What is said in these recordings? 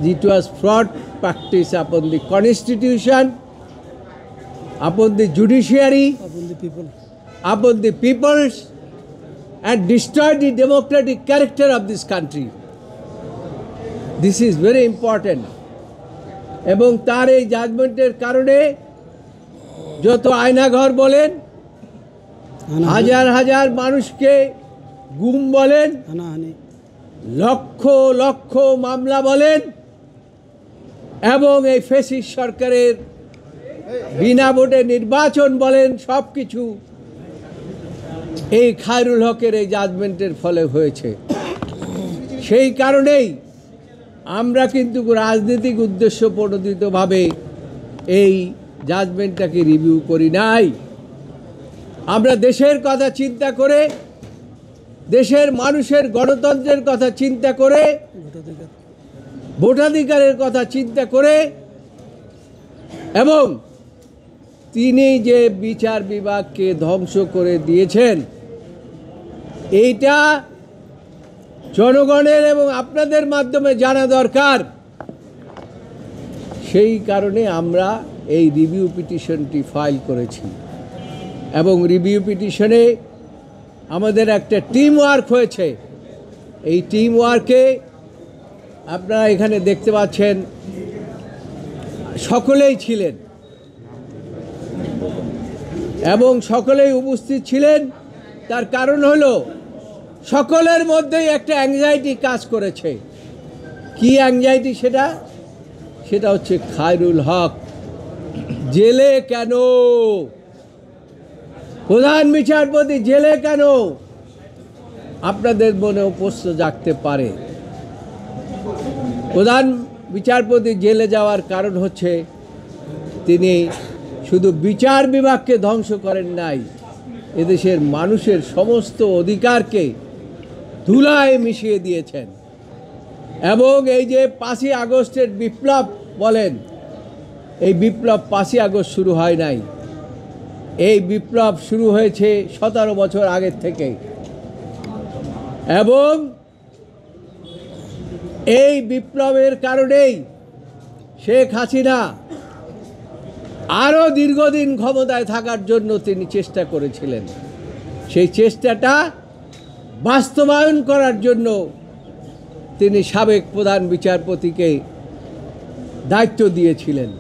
it was fraud practice upon the constitution, upon the judiciary, upon the peoples, and destroyed the democratic character of this country. This is very important. এবং তার এই জাজমেন্টের কারণে যত আয়নাঘর বলেন, হাজার হাজার মানুষকে গুম বলেন, লক্ষ লক্ষ মামলা বলেন, এবং এই ফ্যাসিস্ট সরকারের বিনা ভোটে নির্বাচন বলেন, সব কিছু এই খায়রুল হকের এই জাজমেন্টের ফলে হয়েছে। সেই কারণেই আমরা কিন্তু রাজনৈতিক উদ্দেশ্য প্রণোদিতভাবে এই জাজমেন্টটাকে রিভিউ করি নাই। আমরা দেশের কথা চিন্তা করে, দেশের মানুষের গণতন্ত্রের কথা চিন্তা করে, ভোটাধিকারের কথা চিন্তা করে, এবং তিনি যে বিচার বিভাগকে ধ্বংস করে দিয়েছেন, এইটা জনগণের এবং আপনাদের মাধ্যমে জানা দরকার। সেই কারণে আমরা এই রিভিউ পিটিশনটি ফাইল করেছি, এবং রিভিউ পিটিশনে আমাদের একটা টিম ওয়ার্ক হয়েছে। এই টিম ওয়ার্কে আপনারা এখানে দেখতে পাচ্ছেন সকলেই ছিলেন এবং সকলেই উপস্থিত ছিলেন। তার কারণ হলো সকলের মধ্যেই একটা অ্যাংজাইটি কাজ করেছে। কি অ্যাংজাইটি সেটা? সেটা হচ্ছে খায়রুল হক জেলে কেন, প্রধান বিচারপতি জেলে কেন? আপনাদের মনেও প্রশ্ন জাগতে পারে। প্রধান বিচারপতি জেলে যাওয়ার কারণ হচ্ছে তিনি শুধু বিচার বিভাগকে ধ্বংস করেন নাই, এদেশের মানুষের সমস্ত অধিকারকে ধুলায় মিশিয়ে দিয়েছেন। এবং এই যে 5ই আগস্টের বিপ্লব বলেন, এই বিপ্লব 5ই আগস্ট শুরু হয় নাই, এই বিপ্লব শুরু হয়েছে 17 বছর আগের থেকে। এবং এই বিপ্লবের কারণেই শেখ হাসিনা আরও দীর্ঘদিন ক্ষমতায় থাকার জন্য তিনি চেষ্টা করেছিলেন। সেই চেষ্টাটা বাস্তবায়ন করার জন্য তিনি সাবেক প্রধান বিচারপতিকে দায়িত্ব দিয়েছিলেন।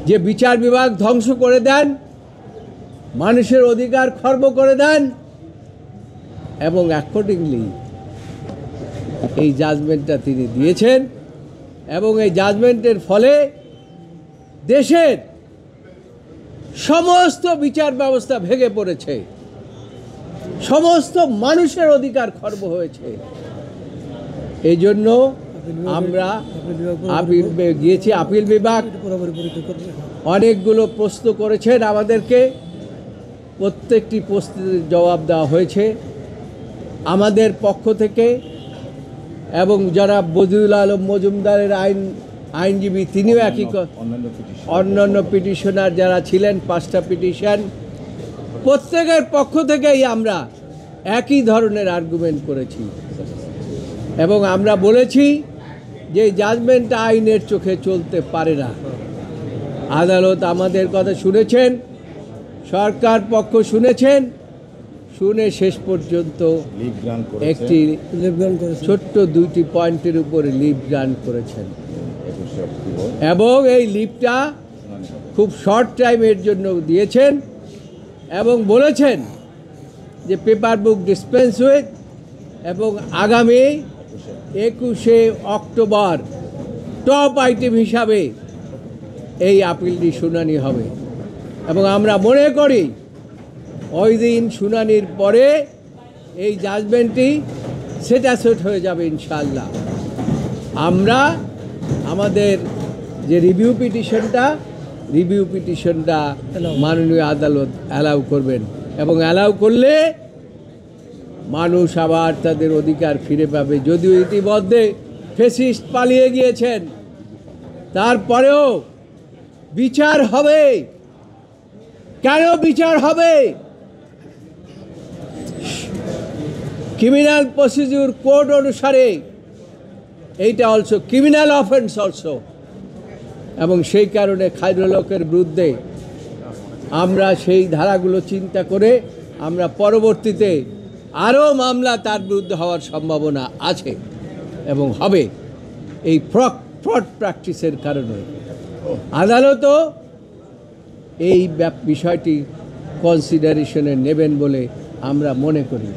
যে বিচার বিভাগ ধ্বংস করে দেন, মানুষের অধিকার খর্ব করে দেন, এবং অ্যাকর্ডিংলি এই জাজমেন্টটা তিনি দিয়েছেন। এবং এই জাজমেন্টের ফলে দেশের সমস্ত বিচার ব্যবস্থা ভেঙে পড়েছে, সমস্ত মানুষের অধিকার খর্ব হয়েছে। এই জন্য আমরা গিয়েছি আপিল বিভাগ, অনেকগুলো প্রশ্ন করেছেন আমাদেরকে, প্রত্যেকটি প্রশ্নের জবাব দেওয়া হয়েছে আমাদের পক্ষ থেকে। এবং যারা বদিউল আলম মজুমদারের আইনজীবী, তিনিও একই, অন্যান্য পিটিশনার যারা ছিলেন 5টা পিটিশন, প্রত্যেকের পক্ষ থেকেই আমরা একই ধরনের আর্গুমেন্ট করেছি। এবং আমরা বলেছি যে জাজমেন্ট আইনের চোখে চলতে পারে না। আদালত আমাদের কথা শুনেছেন, সরকার পক্ষ শুনেছেন, শুনে শেষ পর্যন্ত একটি ছোট্ট 2টি পয়েন্টের উপরে লিভ গ্রান্ট করেছেন। এবং এই লিভটা খুব শর্ট টাইমের জন্য দিয়েছেন, এবং বলেছেন যে পেপার বুক ডিসপেন্স উইথ, এবং আগামী 21শে অক্টোবর টপ আইটেম হিসাবে এই আপিলটি শুনানি হবে। এবং আমরা মনে করি ওই দিন শুনানির পরে এই জাজমেন্টটি সেট হয়ে যাবে ইনশাআল্লাহ। আমরা আমাদের যে রিভিউ পিটিশনটা মাননীয় আদালত অ্যালাউ করবেন, এবং অ্যালাউ করলে মানুষ আবার তাদের অধিকার ফিরে পাবে। যদিও ইতিমধ্যে ফ্যাসিস্ট পালিয়ে গিয়েছেন, তারপরেও বিচার হবে। কেন বিচার হবে? ক্রিমিনাল প্রসিডিউর কোড অনুসারে এইটা অলসো ক্রিমিনাল অফেন্স অলসো, এবং সেই কারণে খায়রুল হকের বিরুদ্ধে আমরা সেই ধারাগুলো চিন্তা করে আমরা পরবর্তীতে আরও মামলা তার বিরুদ্ধে হওয়ার সম্ভাবনা আছে এবং হবে এই ফ্রড প্র্যাকটিসের কারণে। আদালতও এই বিষয়টি কনসিডারেশনে নেবেন বলে আমরা মনে করি।